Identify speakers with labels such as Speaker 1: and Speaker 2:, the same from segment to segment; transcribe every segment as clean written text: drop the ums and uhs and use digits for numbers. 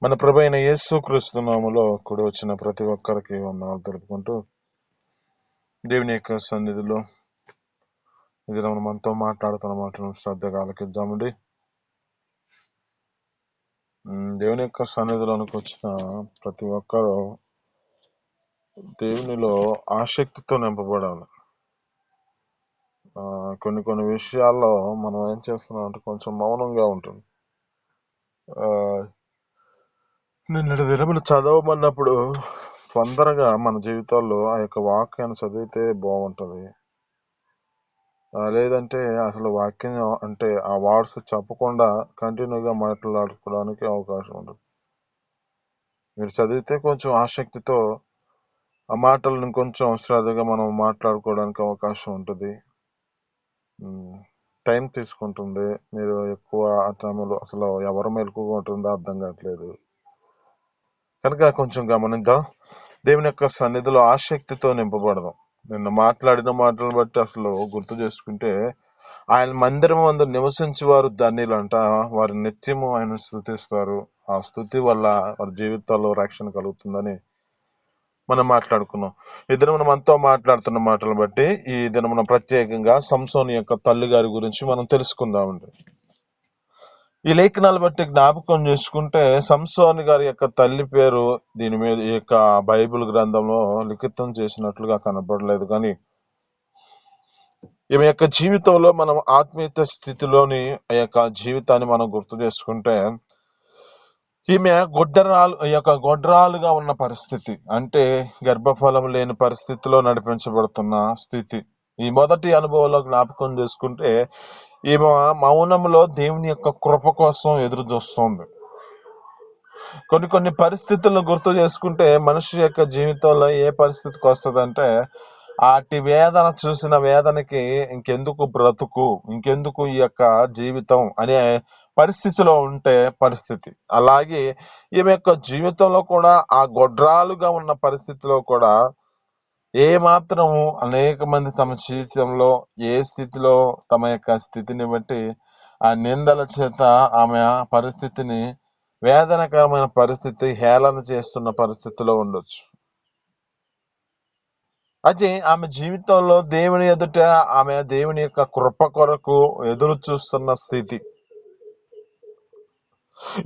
Speaker 1: మన ప్రభు అయిన యేసు క్రీస్తు నామములో కూడి వచ్చిన ప్రతి ఒక్కరికి వందనాలు తెలుపుకుంటూ దేవుని యొక్క సన్నిధిలో ఇది మనతో మాట్లాడుతున్న మాటలను శ్రద్ధగా ఆలకిద్దామండి. దేవుని యొక్క సన్నిధిలోనికి వచ్చిన ప్రతి ఒక్కరూ దేవునిలో ఆసక్తితో నింపబడాలి. కొన్ని విషయాల్లో మనం ఏం చేస్తున్నాం అంటే కొంచెం మౌనంగా ఉంటుంది. నిన్నటి దినములు చదవమన్నప్పుడు తొందరగా మన జీవితాల్లో ఆ యొక్క వాక్యాన్ని చదివితే బాగుంటుంది. లేదంటే అసలు వాక్యం అంటే ఆ వర్డ్స్ చెప్పకుండా కంటిన్యూగా మాట్లాడుకోవడానికి అవకాశం ఉంటుంది. మీరు చదివితే కొంచెం ఆసక్తితో ఆ మాటలను కొంచెం శ్రద్ధగా మనం మాట్లాడుకోవడానికి అవకాశం ఉంటుంది. టైం తీసుకుంటుంది. మీరు ఎక్కువ ఆ టైంలో అసలు ఎవరి మెలకుగా ఉంటుందో అర్థం కావట్లేదు. కనుక కొంచెం గమనిద్దాం. దేవుని యొక్క సన్నిధిలో ఆసక్తితో నింపబడదాం. నిన్న మాట్లాడిన మాటలను బట్టి అసలు గుర్తు చేసుకుంటే, ఆయన మందిరం అందు నివసించి వారు ధన్యులంట. వారి నిత్యము ఆయన స్తుతిస్తారు. ఆ స్తుతి వల్ల వారి జీవితాల్లో రక్షణ కలుగుతుందని మనం మాట్లాడుకున్నాం. ఈ దినం మనతో మాట్లాడుతున్న మాటలను బట్టి ఈ దినం ప్రత్యేకంగా సంసోను యొక్క తల్లి గారి గురించి మనం తెలుసుకుందామండి. ఈ లేఖనాలు బట్టి జ్ఞాపకం చేసుకుంటే సంసోను గారి యొక్క తల్లి పేరు దీని మీద ఈ యొక్క బైబిల్ గ్రంథంలో లిఖితం చేసినట్లుగా కనపడలేదు. కానీ ఈమె యొక్క జీవితంలో మనం ఆత్మీయత స్థితిలోని ఆ యొక్క జీవితాన్ని మనం గుర్తు చేసుకుంటే, ఈమె గొడ్రాలుగా ఉన్న పరిస్థితి, అంటే గర్భఫలం లేని పరిస్థితిలో నడిపించబడుతున్న స్థితి. ఈ మొదటి అనుభవంలో జ్ఞాపకం చేసుకుంటే ఈమె మౌనంలో దేవుని యొక్క కృప కోసం ఎదురు చూస్తుంది. కొన్ని పరిస్థితులను గుర్తు చేసుకుంటే మనిషి యొక్క జీవితంలో ఏ పరిస్థితికి వస్తుందంటే, ఆటి వేదన చూసిన వేదనకి ఇంకెందుకు బ్రతుకు, ఇంకెందుకు ఈ యొక్క జీవితం అనే పరిస్థితిలో ఉంటే పరిస్థితి. అలాగే ఈమె యొక్క జీవితంలో కూడా ఆ గొడ్రాలుగా ఉన్న పరిస్థితిలో కూడా ఏ మాత్రము అనేక మంది తమ జీవితంలో ఏ స్థితిలో తమ యొక్క స్థితిని బట్టి ఆ నిందల చేత ఆమె పరిస్థితిని వేదనకరమైన పరిస్థితి హేళన చేస్తున్న పరిస్థితిలో ఉండొచ్చు. అయితే ఆమె జీవితంలో దేవుని ఎదుట ఆమె దేవుని యొక్క కృప కొరకు ఎదురు చూస్తున్న స్థితి.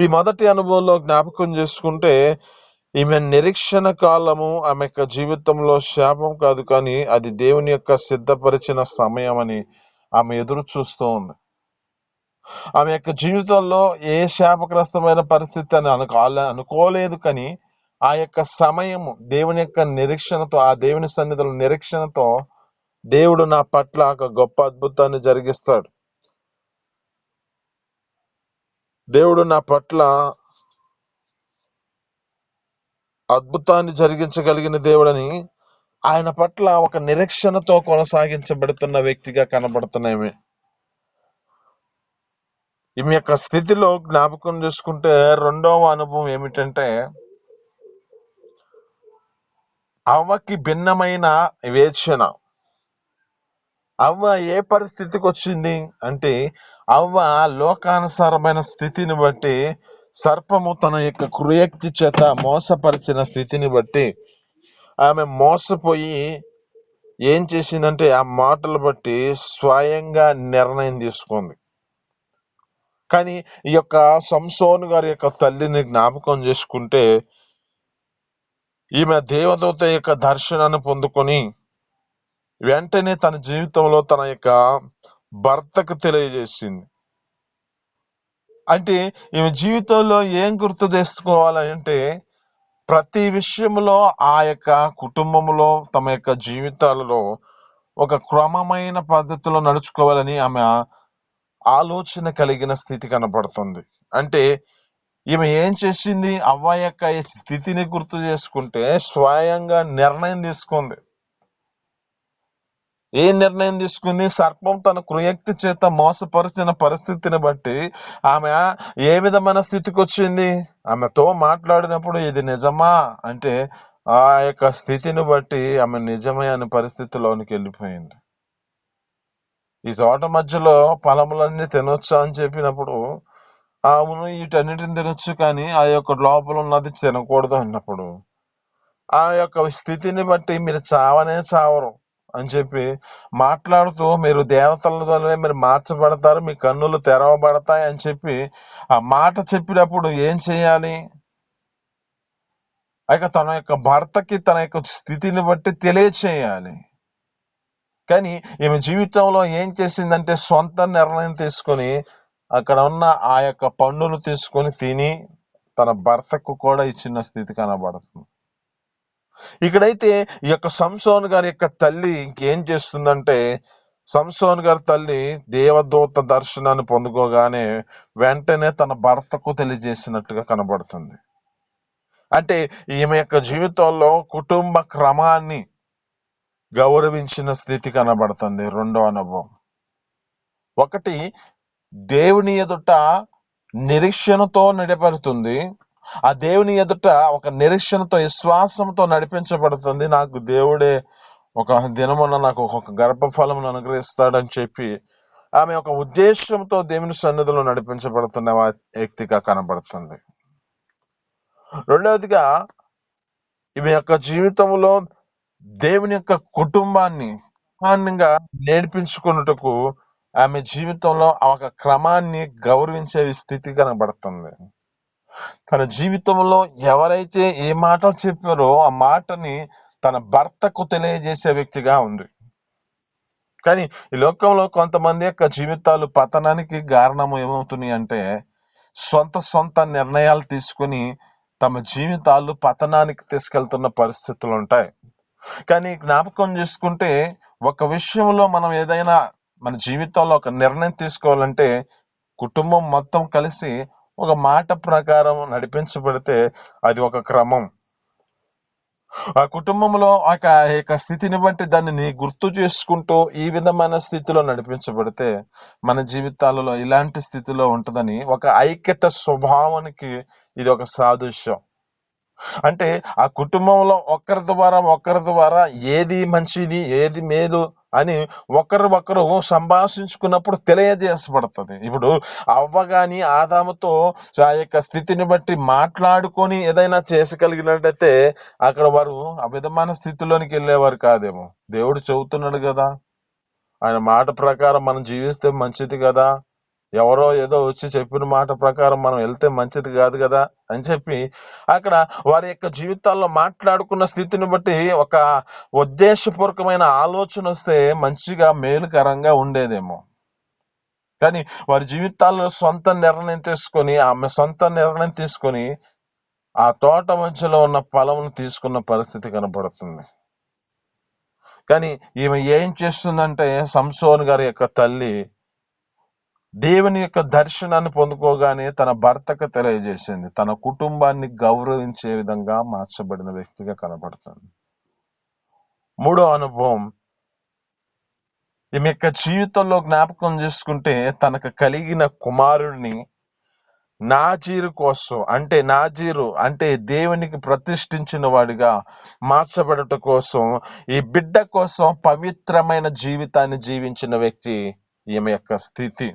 Speaker 1: ఈ మొదటి అనుభవంలో జ్ఞాపకం చేసుకుంటే ఈమె నిరీక్షణ కాలము ఆమె యొక్క జీవితంలో శాపం కాదు, కానీ అది దేవుని యొక్క సిద్ధపరిచిన సమయం అని ఆమె ఎదురు చూస్తూ ఉంది. ఆమె యొక్క జీవితంలో ఏ శాపగ్రస్తమైన పరిస్థితి అని అనుకోలేదు, కానీ ఆ యొక్క సమయము దేవుని యొక్క నిరీక్షణతో, ఆ దేవుని సన్నిధిలో నిరీక్షణతో దేవుడు నా పట్ల ఒక గొప్ప అద్భుతాన్ని జరిగిస్తాడు, దేవుడు నా పట్ల అద్భుతాన్ని జరిగించగలిగిన దేవుడని ఆయన పట్ల ఒక నిరీక్షణతో కొనసాగించబడుతున్న వ్యక్తిగా కనబడుతున్నాయి. ఈమె యొక్క స్థితిలో జ్ఞాపకం చేసుకుంటే రెండవ అనుభవం ఏమిటంటే, అవ్వకి భిన్నమైన వేచన. అవ్వ ఏ పరిస్థితికి వచ్చింది అంటే, అవ్వ లోకానుసారమైన స్థితిని బట్టి, సర్పము తన యొక్క కుయుక్తి చేత మోసపరిచిన స్థితిని బట్టి ఆమె మోసపోయి ఏం చేసిందంటే ఆ మాటలు బట్టి స్వయంగా నిర్ణయం తీసుకుంది. కానీ ఈ యొక్క సంసోను గారి యొక్క తల్లిని జ్ఞాపకం చేసుకుంటే, ఈమె దేవదూత యొక్క దర్శనాన్ని పొందుకొని వెంటనే తన జీవితంలో తన యొక్క భర్తకు తెలియజేసింది. అంటే ఈమె జీవితంలో ఏం గుర్తు తెచ్చుకోవాలంటే, ప్రతి విషయంలో ఆ యొక్క కుటుంబంలో తమ యొక్క జీవితాలలో ఒక క్రమమైన పద్ధతిలో నడుచుకోవాలని ఆమె ఆలోచన కలిగిన స్థితి కనపడుతుంది. అంటే ఈమె ఏం చేసింది, అవ్వ యొక్క ఈ స్థితిని గుర్తు చేసుకుంటే స్వయంగా నిర్ణయం తీసుకుంది. ఏ నిర్ణయం తీసుకుంది? సర్పం తన కుయుక్తి చేత మోసపరిచిన పరిస్థితిని బట్టి ఆమె ఏ విధమైన స్థితికి వచ్చింది? ఆమెతో మాట్లాడినప్పుడు ఇది నిజమా అంటే ఆ యొక్క స్థితిని బట్టి ఆమె నిజమే అనే పరిస్థితిలోనికి వెళ్ళిపోయింది. ఈ తోట మధ్యలో ఫలములన్నీ తినొచ్చా అని చెప్పినప్పుడు అవును వీటన్నిటిని తినొచ్చు కానీ ఆ యొక్క లోపల ఉన్నది తినకూడదు అన్నప్పుడు ఆ యొక్క స్థితిని బట్టి మీరు చావనే చావరు అని చెప్పి మాట్లాడుతూ మీరు దేవతల వల్లే మీరు మార్చబడతారు, మీ కన్నులు తెరవబడతాయి అని చెప్పి ఆ మాట చెప్పినప్పుడు ఏం చేయాలి? తన యొక్క భర్తకి తన యొక్క స్థితిని బట్టి తెలియచేయాలి. కానీ ఈమె జీవితంలో ఏం చేసిందంటే సొంత నిర్ణయం తీసుకొని అక్కడ ఉన్న ఆ యొక్క పండును తీసుకొని తిని తన భర్తకు కూడా ఇచ్చిన స్థితి కనబడుతుంది. ఇక్కడైతే ఈ యొక్క సంసోను గారి యొక్క తల్లి ఇంకేం చేస్తుందంటే, సంసోను గారి తల్లి దేవదూత దర్శనాన్ని పొందుకోగానే వెంటనే తన భర్తకు తెలియజేసినట్టుగా కనబడుతుంది. అంటే ఈమె యొక్క జీవితంలో కుటుంబ క్రమాన్ని గౌరవించిన స్థితి కనబడుతుంది. రెండో అనుభవం ఒకటి, దేవుని ఎదుట నిరీక్షణతో నడిపెడుతుంది. ఆ దేవుని ఎదుట ఒక నిరీక్షణతో విశ్వాసంతో నడిపించబడుతుంది. నాకు దేవుడే ఒక దినమున నాకు ఒక గర్భఫలమును అనుగ్రహిస్తాడని చెప్పి ఆమె ఒక ఉద్దేశంతో దేవుని సన్నిధిలో నడిపించబడుతున్న వ్యక్తిగా కనబడుతుంది. రెండవదిగా ఈమె యొక్క జీవితంలో దేవుని యొక్క కుటుంబాన్ని క్రమాన్నిగా నేర్పించుకున్నటకు ఆమె జీవితంలో ఒక క్రమాన్ని గౌరవించే స్థితి కనబడుతుంది. తన జీవితంలో ఎవరైతే ఏ మాట చెప్పారో ఆ మాటని తన భర్తకు తెలియజేసే వ్యక్తిగా ఉంది. కానీ ఈ లోకంలో కొంతమంది యొక్క జీవితాలు పతనానికి కారణం ఏమవుతున్నాయి అంటే సొంత నిర్ణయాలు తీసుకుని తమ జీవితాలు పతనానికి తీసుకెళ్తున్న పరిస్థితులు ఉంటాయి. కానీ జ్ఞాపకం చేసుకుంటే ఒక విషయంలో మనం ఏదైనా మన జీవితంలో ఒక నిర్ణయం తీసుకోవాలంటే కుటుంబం మొత్తం కలిసి ఒక మాట ప్రకారం నడిపించబడితే అది ఒక క్రమం. ఆ కుటుంబంలో యొక్క స్థితిని బట్టి దానిని గుర్తు చేసుకుంటూ ఈ విధమైన స్థితిలో నడిపించబడితే మన జీవితాలలో ఇలాంటి స్థితిలో ఉంటుందని ఒక ఐక్యత స్వభావానికి ఇది ఒక సాదృశ్యం. అంటే ఆ కుటుంబంలో ఒకరి ద్వారా ఏది మంచిది ఏది మేలు అని ఒకరు సంభాషించుకున్నప్పుడు తెలియజేసబడుతుంది. ఇప్పుడు అవ్వ గాని ఆదాముతో ఆ యొక్క స్థితిని బట్టి మాట్లాడుకొని ఏదైనా చేసగలిగినట్టయితే అక్కడ వారు ఆ విధమైన స్థితిలోనికి వెళ్ళేవారు కాదేమో. దేవుడు చెబుతున్నాడు కదా, ఆయన మాట ప్రకారం మనం జీవిస్తే మంచిది కదా, ఎవరో ఏదో వచ్చి చెప్పిన మాట ప్రకారం మనం వెళ్తే మంచిది కాదు కదా అని చెప్పి అక్కడ వారి యొక్క జీవితాల్లో మాట్లాడుకున్న స్థితిని బట్టి ఒక ఉద్దేశపూర్వకమైన ఆలోచన వస్తే మంచిగా మేలుకరంగా ఉండేదేమో. కానీ వారి జీవితాల్లో ఆమె సొంత నిర్ణయం తీసుకొని ఆ తోట మధ్యలో ఉన్న ఫలమును తీసుకున్న పరిస్థితి కనబడుతుంది. కానీ ఈమె ఏం చేస్తుందంటే సంసోను గారి యొక్క తల్లి దేవుని యొక్క దర్శనాన్ని పొందుకోగానే తన భర్తకు తెలియజేసింది. తన కుటుంబాన్ని గౌరవించే విధంగా మార్చబడిన వ్యక్తిగా కనబడుతుంది. మూడో అనుభవం ఈమె యొక్క జీవితంలో జ్ఞాపకం చేసుకుంటే తనకు కలిగిన కుమారుడిని నాజీరు అంటే దేవునికి ప్రతిష్ఠించిన వాడిగా మార్చబడట కోసం ఈ బిడ్డ కోసం పవిత్రమైన జీవితాన్ని జీవించిన వ్యక్తి ఈమె యొక్క స్థితి.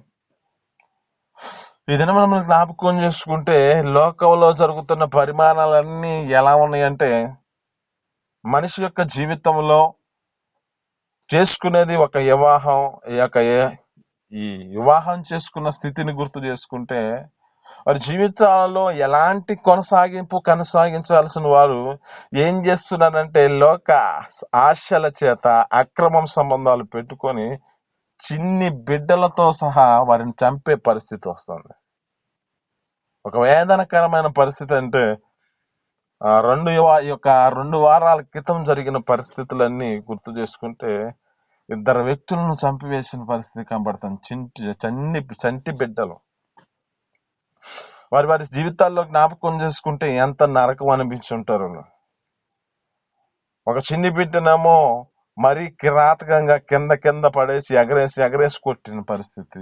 Speaker 1: ఈ దినం మనం జ్ఞాపకం చేసుకుంటే లోకంలో జరుగుతున్న పరిమాణాలన్నీ ఎలా ఉన్నాయంటే మనిషి యొక్క జీవితంలో చేసుకునేది ఒక వివాహం. ఈ వివాహం చేసుకున్న స్థితిని గుర్తు చేసుకుంటే వారి జీవితాలలో ఎలాంటి కొనసాగించాల్సిన వారు ఏం చేస్తున్నారంటే లోక ఆశల చేత అక్రమం సంబంధాలు పెట్టుకొని చిన్ని బిడ్డలతో సహా వారిని చంపే పరిస్థితి వస్తుంది. ఒక వేదనకరమైన పరిస్థితి అంటే 2 వారాల క్రితం జరిగిన పరిస్థితులన్నీ గుర్తు చేసుకుంటే 2 వ్యక్తులను చంపివేసిన పరిస్థితి కనబడుతుంది. చంటి బిడ్డలు వారి జీవితాల్లో జ్ఞాపకం చేసుకుంటే ఎంత నరకం అనిపించుంటారు. ఒక చిన్ని బిడ్డనేమో మరీ కిరాతకంగా కింద పడేసి ఎగరేసి కొట్టిన పరిస్థితి.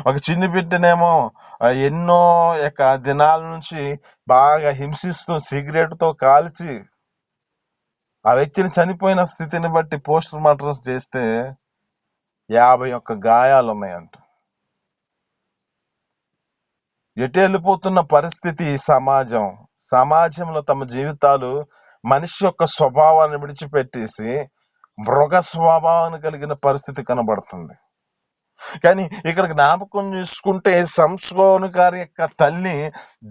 Speaker 1: ఒక చిన్ని బిడ్డనేమో ఎన్నో దినాల నుంచి బాగా హింసిస్తూ సిగరెట్తో కాల్చి ఆ వ్యక్తిని చనిపోయిన స్థితిని బట్టి పోస్టర్ మార్టం చేస్తే 51 గాయాలు ఉన్నాయంట. ఎటు వెళ్ళిపోతున్న పరిస్థితి ఈ సమాజంలో తమ జీవితాలు మనిషి యొక్క స్వభావాన్ని విడిచిపెట్టేసి మృగ స్వభావాన్ని కలిగిన పరిస్థితి కనబడుతుంది. కానీ ఇక్కడ జ్ఞాపకం చేసుకుంటే సంసోను గారి యొక్క తల్లి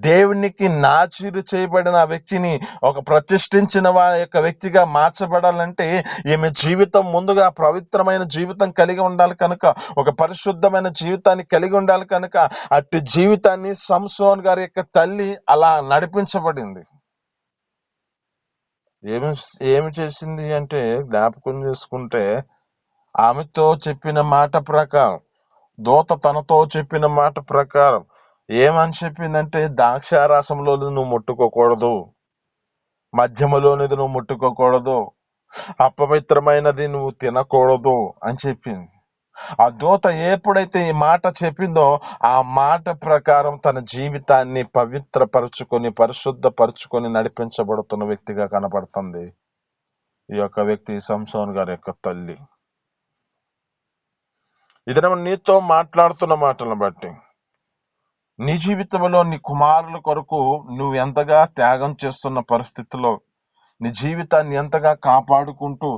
Speaker 1: దేవునికి నాచీరు చేయబడిన వ్యక్తిని ఒక ప్రతిష్ఠించిన వారి యొక్క వ్యక్తిగా మార్చబడాలంటే ఈమె జీవితం ముందుగా పవిత్రమైన జీవితం కలిగి ఉండాలి కనుక, ఒక పరిశుద్ధమైన జీవితాన్ని కలిగి ఉండాలి కనుక అట్టి జీవితాన్ని సంసోను గారి యొక్క తల్లి అలా నడిపించబడింది. ఏమి ఏమి చేసింది అంటే జ్ఞాపకం చేసుకుంటే ఆమెతో చెప్పిన మాట ప్రకారం, దూత తనతో చెప్పిన మాట ప్రకారం ఏమని చెప్పిందంటే, ద్రాక్షారసంలోది నువ్వు ముట్టుకోకూడదు, మద్యములోనిది నువ్వు ముట్టుకోకూడదు, అపవిత్రమైనది నువ్వు తినకూడదు అని చెప్పింది. ఆ దూత ఎప్పుడైతే ఈ మాట చెప్పిందో ఆ మాట ప్రకారం తన జీవితాన్ని పవిత్రపరుచుకొని పరిశుద్ధపరుచుకొని నడిపించబడుతున్న వ్యక్తిగా కనపడుతుంది ఈ యొక్క వ్యక్తి సంసోను గారి యొక్క తల్లి. ఇది నీతో మాట్లాడుతున్న మాటలను బట్టి నీ జీవితంలో నీ కుమారుల కొరకు నువ్వు ఎంతగా త్యాగం చేస్తున్న పరిస్థితిలో నీ జీవితాన్ని ఎంతగా కాపాడుకుంటూ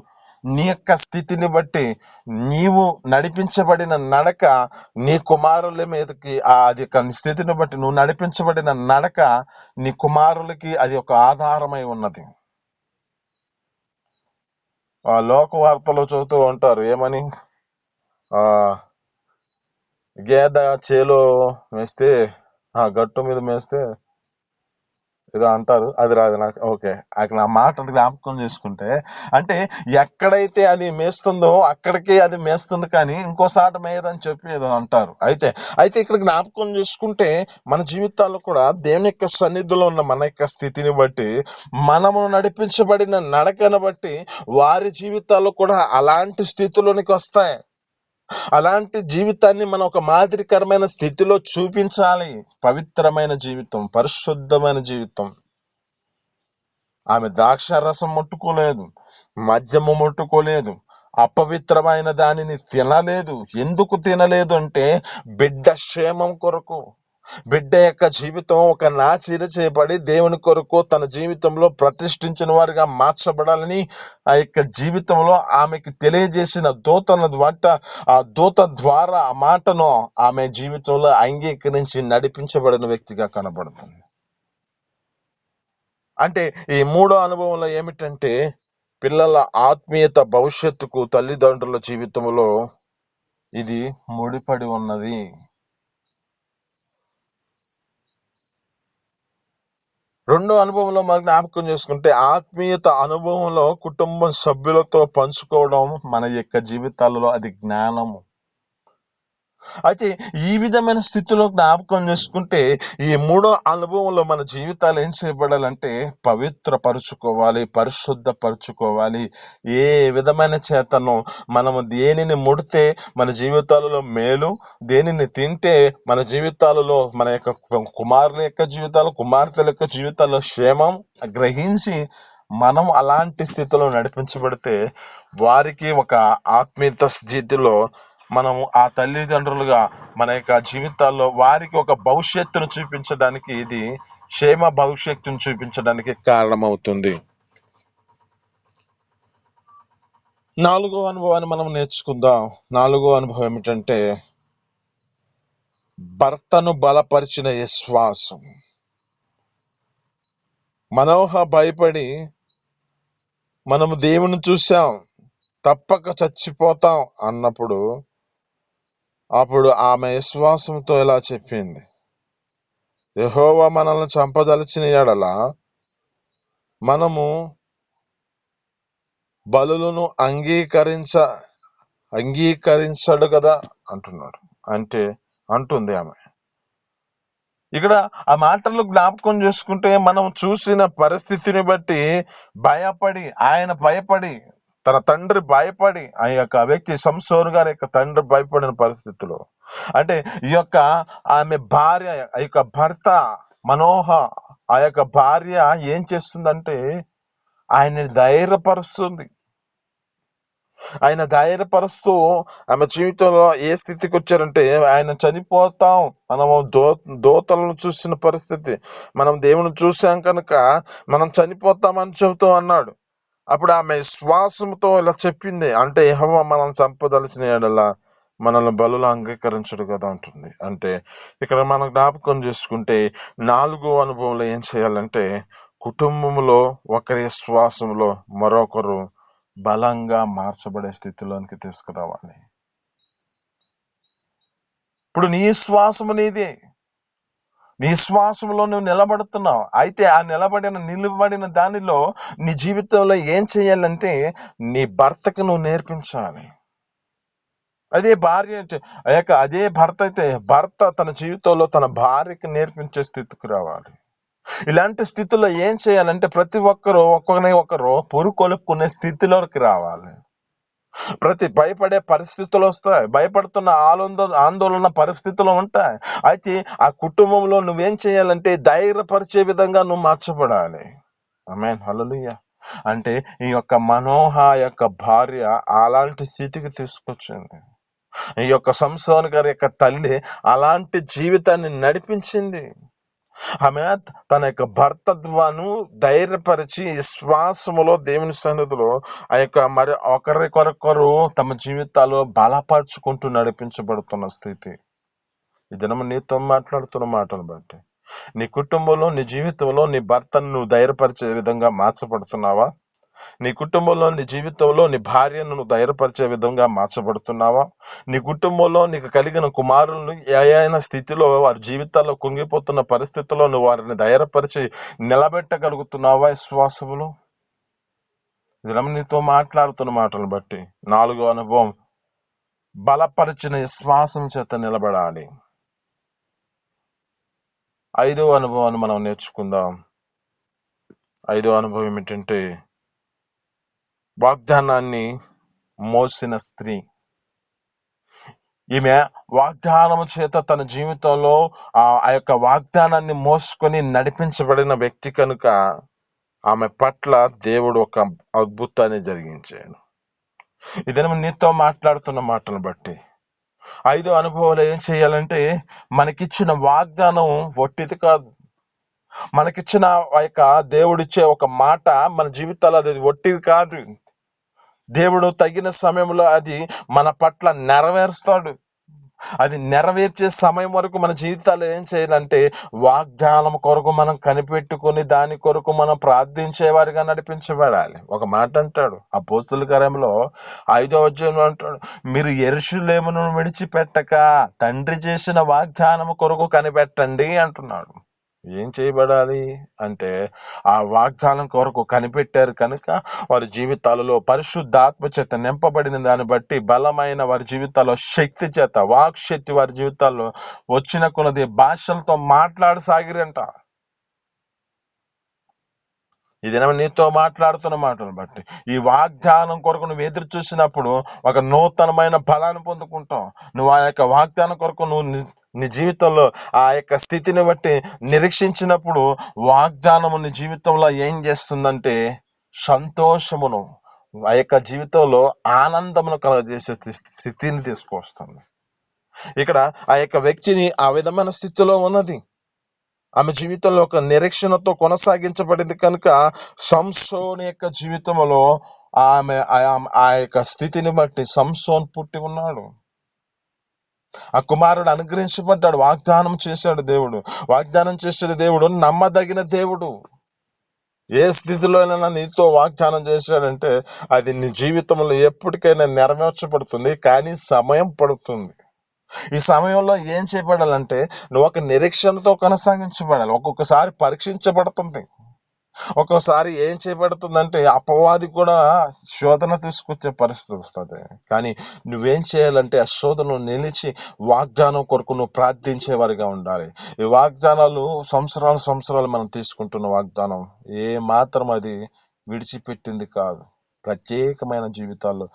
Speaker 1: నీ యొక్క స్థితిని బట్టి నీవు నడిపించబడిన నడక నీ కుమారుల మీదకి అది యొక్క స్థితిని బట్టి నువ్వు నడిపించబడిన నడక నీ కుమారులకి అది ఒక ఆధారమై ఉన్నది. ఆ లోక వార్తలో చదువుతూ ఉంటారు ఏమని, గేదె చేలో మేస్తే గట్టు మీద మేస్తే ఏదో అంటారు, అది రాదు నాకు. ఓకే, అక్కడ నా మాట జ్ఞాపకం చేసుకుంటే అంటే ఎక్కడైతే అది మేస్తుందో అక్కడికి అది మేస్తుంది కానీ ఇంకోసాట మేయదని చెప్పి ఏదో అంటారు. అయితే ఇక్కడ జ్ఞాపకం చేసుకుంటే మన జీవితాల్లో కూడా దేవుని యొక్క సన్నిధిలో ఉన్న మన యొక్క స్థితిని బట్టి, మనము నడిపించబడిన నడకను బట్టి వారి జీవితాల్లో కూడా అలాంటి స్థితిలోనికి వస్తాయి. అలాంటి జీవితాన్ని మనం ఒక మాదిరికరమైన స్థితిలో చూపించాలి. పవిత్రమైన జీవితం, పరిశుద్ధమైన జీవితం. ఆమె ద్రాక్షారసం ముట్టుకోలేదు, మద్యము ముట్టుకోలేదు, అపవిత్రమైన దానిని తినలేదు. ఎందుకు తినలేదు అంటే బిడ్డ క్షేమం కొరకు. బిడ్డ యొక్క జీవితం ఒక నాచీర చేయబడి దేవుని కొరకు తన జీవితంలో ప్రతిష్ఠించిన వారిగా మార్చబడాలని ఆ యొక్క జీవితంలో ఆమెకి తెలియజేసిన ఆ దూత ద్వారా ఆ మాటను ఆమె జీవితంలో అంగీకరించి నడిపించబడిన వ్యక్తిగా కనబడుతుంది. అంటే ఈ మూడో అనుభవంలో ఏమిటంటే పిల్లల ఆత్మీయత భవిష్యత్తుకు తల్లిదండ్రుల జీవితంలో ఇది ముడిపడి ఉన్నది. రెండో అనుభవంలో మనం జ్ఞాపకం చేసుకుంటే ఆత్మీయత అనుభవంలో కుటుంబం సభ్యులతో పంచుకోవడం మన యొక్క జీవితాలలో అది జ్ఞానము. అయితే ఈ విధమైన స్థితిలో జ్ఞాపకం చేసుకుంటే ఈ మూడో అనుభవంలో మన జీవితాలు ఏం చేయబడాలంటే పవిత్రపరుచుకోవాలి, పరిశుద్ధపరుచుకోవాలి. ఏ విధమైన చేతను మనము దేనిని ముడితే మన జీవితాలలో మేలు, దేనిని తింటే మన జీవితాలలో మన యొక్క కుమారుల యొక్క జీవితాలు, కుమార్తెల యొక్క జీవితాల్లో క్షేమం గ్రహించి మనం అలాంటి స్థితిలో నడిపించబడితే వారికి ఒక ఆత్మీయత స్థితిలో మనము ఆ తల్లిదండ్రులుగా మన యొక్క జీవితాల్లో వారికి ఒక భవిష్యత్తును చూపించడానికి, ఇది క్షేమ భవిష్యత్తును చూపించడానికి కారణమవుతుంది. నాలుగో అనుభవాన్ని మనం నేర్చుకుందాం. నాలుగో అనుభవం ఏమిటంటే భర్తను బలపరిచిన విశ్వాసం. మనోహ భయపడి మనము దేవుని చూసాం, తప్పక చచ్చిపోతాం అన్నప్పుడు అప్పుడు ఆమె విశ్వాసంతో ఇలా చెప్పింది, యెహోవా మనల్ని చంపదలిచిన యెడల మనము బలులను అంగీకరించడు కదా అంటున్నాడు. అంటుంది ఆమె. ఇక్కడ ఆ మాటలు జ్ఞాపకం చేసుకుంటే మనం చూసిన పరిస్థితిని బట్టి భయపడి తన తండ్రి భయపడి ఆ యొక్క వ్యక్తి సంసోను గారి యొక్క తండ్రి భయపడిన పరిస్థితిలో, అంటే ఈ యొక్క ఆమె భార్య ఆ యొక్క భర్త మనోహ ఆ యొక్క భార్య ఏం చేస్తుందంటే ఆయన్ని ధైర్యపరుస్తుంది. ఆయన ధైర్యపరుస్తూ ఆమె జీవితంలో ఏ స్థితికి వచ్చారంటే, ఆయన చనిపోతాం మనము దూతలను చూసిన పరిస్థితి, మనం దేవుని చూసాం కనుక మనం చనిపోతామని చెబుతూ అన్నాడు. అప్పుడు ఆమె విశ్వాసంతో ఇలా చెప్పింది, అంటే యెహోవా మనం చంపదలిచిన యెడల మనల్ని బలులు అంగీకరించడు కదా అంటుంది. అంటే ఇక్కడ మనం జ్ఞాపకం చేసుకుంటే 4వ అనుభవంలో ఏం చేయాలంటే, కుటుంబంలో ఒకరి విశ్వాసంలో మరొకరు బలంగా మార్చబడే స్థితిలోనికి తీసుకురావాలి. ఇప్పుడు నీ విశ్వాసము నీదే, నీ విశ్వాసంలో నువ్వు నిలబడుతున్నావు. అయితే ఆ నిలబడిన దానిలో నీ జీవితంలో ఏం చేయాలంటే, నీ భర్తకు నువ్వు నేర్పించాలి. అదే భార్య అంటే అదే భర్త అయితే భర్త తన జీవితంలో తన భార్యకి నేర్పించే స్థితికి రావాలి. ఇలాంటి స్థితిలో ఏం చేయాలంటే, ప్రతి ఒక్కరు ఒకరు పురుకొలుపుకునే స్థితిలోకి రావాలి. భయపడే పరిస్థితులు వస్తాయి, భయపడుతున్న ఆందోళన పరిస్థితులు ఉంటాయి. అయితే ఆ కుటుంబంలో నువ్వేం చేయాలంటే, ధైర్యపరిచే విధంగా నువ్వు మార్చబడాలి. ఆమేన్, హల్లెలూయా. అంటే ఈ యొక్క మనోహ యొక్క భార్య అలాంటి స్థితికి తీసుకొచ్చింది. ఈ యొక్క సంసోను గారి యొక్క తల్లి అలాంటి జీవితాన్ని నడిపించింది. ఆమె తన యొక్క భర్త ద్వాను ధైర్యపరిచి విశ్వాసములో దేవుని సన్నిధిలో ఆ యొక్క మరి ఒకరికొరొకరు తమ జీవితాల్లో బలపరుచుకుంటూ నడిపించబడుతున్న స్థితి. ఈ దినము నీతో మాట్లాడుతున్న మాటను బట్టి నీ కుటుంబంలో, నీ జీవితంలో నీ భర్తను నువ్వు ధైర్యపరిచే విధంగా మార్చబడుతున్నావా? నీ కుటుంబంలో, నీ జీవితంలో నీ భార్యను నువ్వు ధైర్యపరిచే విధంగా మార్చబడుతున్నావా? నీ కుటుంబంలో నీకు కలిగిన కుమారులను ఏదైనా స్థితిలో వారి జీవితాల్లో కుంగిపోతున్న పరిస్థితుల్లో నువ్వు వారిని ధైర్యపరిచి నిలబెట్టగలుగుతున్నావా విశ్వాసములు? నీతో మాట్లాడుతున్న మాటలు బట్టి 4వ అనుభవం, బలపరిచిన విశ్వాసం చేత నిలబడాలి. 5వ అనుభవాన్ని మనం నేర్చుకుందాం. 5వ అనుభవం ఏమిటంటే, వాగ్దానాన్ని మోసిన స్త్రీ. ఈమె వాగ్దానము చేత తన జీవితంలో ఆ యొక్క వాగ్దానాన్ని మోసుకొని నడిపించబడిన వ్యక్తి కనుక ఆమె పట్ల దేవుడు ఒక అద్భుతాన్ని జరిగించాడు. ఇదేమో నీతో మాట్లాడుతున్న మాటను బట్టి 5వ అనుభవాలు ఏం చేయాలంటే, మనకిచ్చిన వాగ్దానం ఒట్టిది కాదు. మనకిచ్చిన ఆ యొక్క దేవుడిచ్చే ఒక మాట మన జీవితాల్లో అది ఒట్టిది కాదు. దేవుడు తగిన సమయంలో అది మన పట్ల నెరవేరుస్తాడు. అది నెరవేర్చే సమయం వరకు మన జీవితాల్లో ఏం చేయాలంటే, వాగ్దానం కొరకు మనం కనిపెట్టుకుని దాని కొరకు మనం ప్రార్థించేవారిగా నడిపించబడాలి. ఒక మాట అంటాడు అపోస్తలుల కార్యములో 5వ అధ్యాయంలో అంటాడు, మీరు యెరూషలేమును విడిచిపెట్టక తండ్రి చేసిన వాగ్దానం కొరకు కనిపెట్టండి అంటున్నాడు. ఏం చేయబడాలి అంటే, ఆ వాగ్దానం కొరకు కనిపెట్టారు కనుక వారి జీవితాలలో పరిశుద్ధాత్మ చేత నింపబడిన దాన్ని బట్టి బలమైన వారి జీవితాల్లో శక్తి చేత, వాక్ శక్తి వారి జీవితాల్లో వచ్చిన కొలది భాషలతో మాట్లాడసాగిరంట. ఈ దినం నీతో మాట్లాడుతున్న మాటను బట్టి ఈ వాగ్దానం కొరకు నువ్వు ఎదురు చూసినప్పుడు ఒక నూతనమైన బలాన్ని పొందుకుంటావు. నువ్వు ఆ యొక్క వాగ్దానం కొరకు నువ్వు నీ జీవితంలో ఆ యొక్క స్థితిని బట్టి నిరీక్షించినప్పుడు వాగ్దానము నీ జీవితంలో ఏం చేస్తుందంటే, సంతోషమును, ఆ యొక్క జీవితంలో ఆనందమును కలగజేసే స్థితిని తీసుకొస్తుంది. ఇక్కడ ఆ యొక్క వ్యక్తిని ఆ విధమైన స్థితిలో ఉన్నది. ఆమె జీవితంలో ఒక నిరీక్షణతో కొనసాగించబడింది కనుక సంసోను యొక్క జీవితంలో ఆమె ఆ యొక్క స్థితిని బట్టి సంసోన్ పుట్టి ఉన్నాడు. ఆ కుమారుడు అనుగ్రహించబడ్డాడు. వాగ్దానం చేశాడు దేవుడు. వాగ్దానం చేసిన దేవుడు నమ్మదగిన దేవుడు. ఏ స్థితిలోనైనా నీతో వాగ్దానం చేశాడంటే అది నీ జీవితంలో ఎప్పటికైనా నెరవేర్చబడుతుంది, కానీ సమయం పడుతుంది. ఈ సమయంలో ఏం చేయబడాలంటే, నువ్వు ఒక నిరీక్షణతో కొనసాగించబడాలి. ఒక్కొక్కసారి పరీక్షించబడుతుంది. ఒక్కోసారి ఏం చేయబడుతుందంటే, అపవాది కూడా శోధన తీసుకొచ్చే పరిస్థితి వస్తుంది. కానీ నువ్వేం చేయాలంటే, ఆ శోధనను నిలిచి వాగ్దానం కొరకు నువ్వు ప్రార్థించేవారిగా ఉండాలి. ఈ వాగ్దానాలు సంవత్సరాలు మనం తీసుకుంటున్న వాగ్దానం ఏ మాత్రం అది విడిచిపెట్టింది కాదు. ప్రత్యేకమైన జీవితాల్లో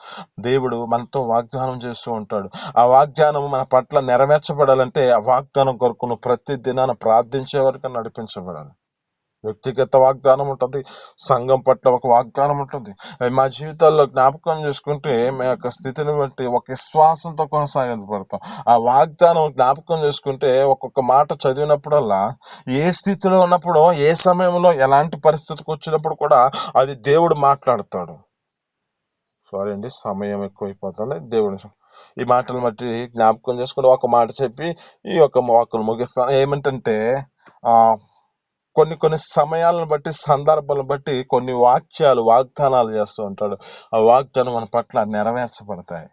Speaker 1: దేవుడు మనతో వాగ్దానం చేస్తూ ఉంటాడు. ఆ వాగ్దానం మన పట్ల నెరవేర్చబడాలంటే ఆ వాగ్దానం కొరకు నువ్వు ప్రతి దినాన ప్రార్థించే వరకు నడిపించబడాలి. వ్యక్తిగత వాగ్దానం ఉంటుంది, సంఘం పట్ల ఒక వాగ్దానం ఉంటుంది. అవి మా జీవితాల్లో జ్ఞాపకం చేసుకుంటే మా యొక్క స్థితిని బట్టి ఒక విశ్వాసంతో కొనసాగించబడతాం. ఆ వాగ్దానం జ్ఞాపకం చేసుకుంటే ఒక్కొక్క మాట చదివినప్పుడల్లా ఏ స్థితిలో ఉన్నప్పుడు, ఏ సమయంలో, ఎలాంటి పరిస్థితికి వచ్చినప్పుడు కూడా అది దేవుడు మాట్లాడతాడు. సారీ అండి, సమయం ఎక్కువైపోతుంది. ఈ మాటలు బట్టి జ్ఞాపకం చేసుకుని ఒక మాట చెప్పి ఈ యొక్క వాక్కులు ముగిస్తాను. ఏమిటంటే కొన్ని కొన్ని సమయాలను బట్టి, సందర్భాలను బట్టి కొన్ని వాగ్దానాలు చేస్తూ ఉంటాడు. ఆ వాగ్దానం మన పట్ల నెరవేర్చబడతాయి.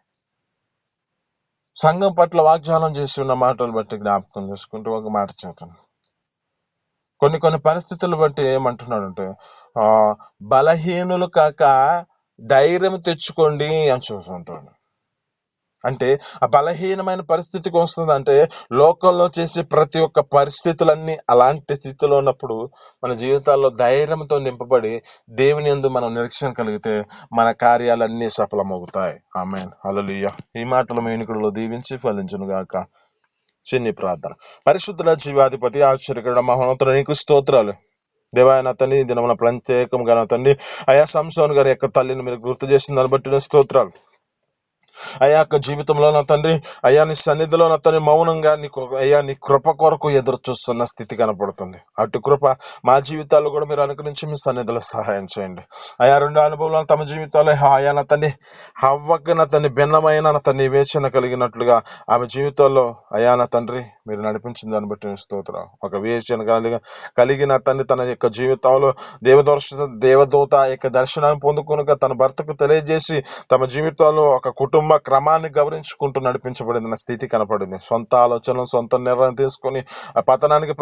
Speaker 1: సంఘం పట్ల వాగ్దానం చేసి ఉన్న మాటలు బట్టి జ్ఞాపకం చేసుకుంటూ ఒక మాట చెప్తాను. కొన్ని కొన్ని పరిస్థితులు బట్టి ఏమంటున్నాడంటే బలహీనులు కాక ధైర్యం తెచ్చుకోండి అని చూస్తుంటాడు. అంటే ఆ బలహీనమైన పరిస్థితికి వస్తుంది. అంటే లోకంలో చేసే ప్రతి ఒక్క పరిస్థితులన్నీ అలాంటి స్థితిలో ఉన్నప్పుడు మన జీవితాల్లో ధైర్యంతో నింపబడి దేవుని యందు మనం నిరీక్షణ కలిగితే మన కార్యాలన్నీ సఫలమవుతాయి. ఆమేన్, హల్లెలూయా. ఈ మాటలు మీ వినికిడిలో దీవించి ఫలించును గాక. చిన్ని ప్రార్థన. పరిశుద్ధుల జీవాధిపతి, ఆశ్చర్యకరుడ, మహోన్నతుడ, నీకు స్తోత్రాలు. దేవాయన తండ్రి, దినమున ప్రత్యేకంగా నా తండ్రి అయా సంసోన్ గారి యొక్క తల్లిని మీరు గుర్తు చేసిన దాన్ని బట్టి స్తోత్రాలు. అయ్యా యొక్క జీవితంలో నా తండ్రి, అయ్యా నీ సన్నిధిలో నా తండ్రి మౌనంగా అయ్యా నీ కృప కొరకు ఎదురు చూస్తున్న స్థితి కనపడుతుంది. అటు కృప మా జీవితాల్లో కూడా మీరు అనుగ్రహించి మీ సన్నిధిలో సహాయం చేయండి. అయా రెండు అనుభవాలను తమ జీవితాల్లో అయా నా తండ్రి హవ్వకు నా తండ్రి భిన్నమైన నా తండ్రి వివేచన కలిగినట్లుగా ఆమె జీవితాల్లో అయా నా తండ్రి మీరు నడిపించిన దాన్ని బట్టి స్తోత్రం. ఒక వివేచన కలిగిన తండ్రి తన యొక్క జీవితంలో దేవదూత యొక్క దర్శనాన్ని పొందుకునగా తన భర్తకు తెలియజేసి తమ జీవితాల్లో ఒక కుటుంబ క్రమాన్ని గౌరవించుకుంటూ నడిపించబడిన స్థితి కనపడింది. సొంత ఆలోచనలు, సొంత నిర్ణయం తీసుకొని పతనానికి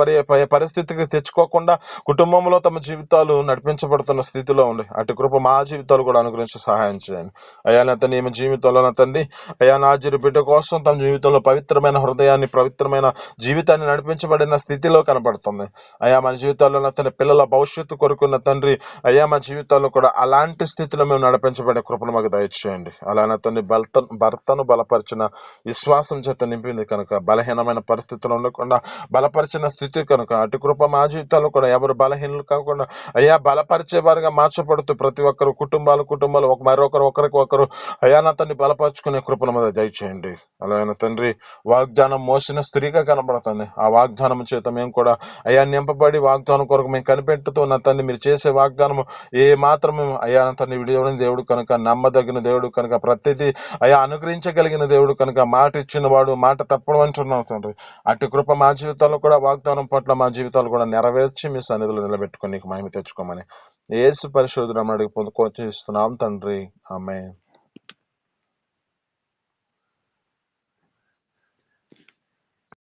Speaker 1: పరిస్థితికి తెచ్చుకోకుండా కుటుంబంలో తమ జీవితాలు నడిపించబడుతున్న స్థితిలో ఉంది. అటు కృప మా జీవితాలు కూడా అనుగ్రహించి సహాయం చేయండి. అయ్యా నా తండ్రి, ఈమె జీవితంలో నా తండ్రి అయ్యా నాజరు బిడ్డ కోసం తమ జీవితంలో పవిత్రమైన హృదయాన్ని, పవిత్రమైన జీవితాన్ని నడిపించబడిన స్థితిలో కనపడుతుంది. అయ్యా మన జీవితాల్లో నా తండ్రి పిల్లల భవిష్యత్తు కొరుకున్న తండ్రి అయ్యా మా జీవితాల్లో కూడా అలాంటి స్థితిలో మేము నడిపించబడే కృపను మాకు దయచేయండి. అలా నా తండ్రి భర్తను బలపరిచిన విశ్వాసం చేత నింపింది కనుక బలహీనమైన పరిస్థితులు ఉండకుండా బలపరిచిన స్థితి కనుక అటు కృప మా జీవితాల్లో కూడా ఎవరు బలహీనలు కాకుండా అయ్యా బలపరిచేవారుగా మార్చబడుతూ ప్రతి ఒక్కరు కుటుంబాలు ఒకరికి అయ్యా నా తండ్రి బలపరుచుకునే కృపను మీద దయచేయండి. అలాగే తండ్రి వాగ్దానం మోసిన స్త్రీగా కనబడుతుంది. ఆ వాగ్దానం చేత మేము కూడా అయ్యా నింపబడి వాగ్దానం కొరకు మేము కనిపెట్టుతూ నా తండ్రి మీరు చేసే వాగ్దానము ఏ మాత్రము అయ్యా నా తండ్రి విడియోని దేవుడు కనుక, నమ్మదగిన దేవుడు కనుక, ప్రతిదీ అయ్యా అనుగ్రహించగలిగిన దేవుడు కనుక, మాట ఇచ్చిన వాడు మాట తప్పడం అంటున్నావు తండ్రి. అటు కృప మా జీవితాల్లో కూడా వాగ్దానం పట్ల మా జీవితాలు కూడా నెరవేర్చి మీ సన్నిధిలో నిలబెట్టుకొని నీకు మహిమ తెచ్చుకోమని యేసు పరిశుద్ధ నామమున అడిగి పొందుకోవచ్చు ఇస్తున్నాం తండ్రి. ఆమేన్.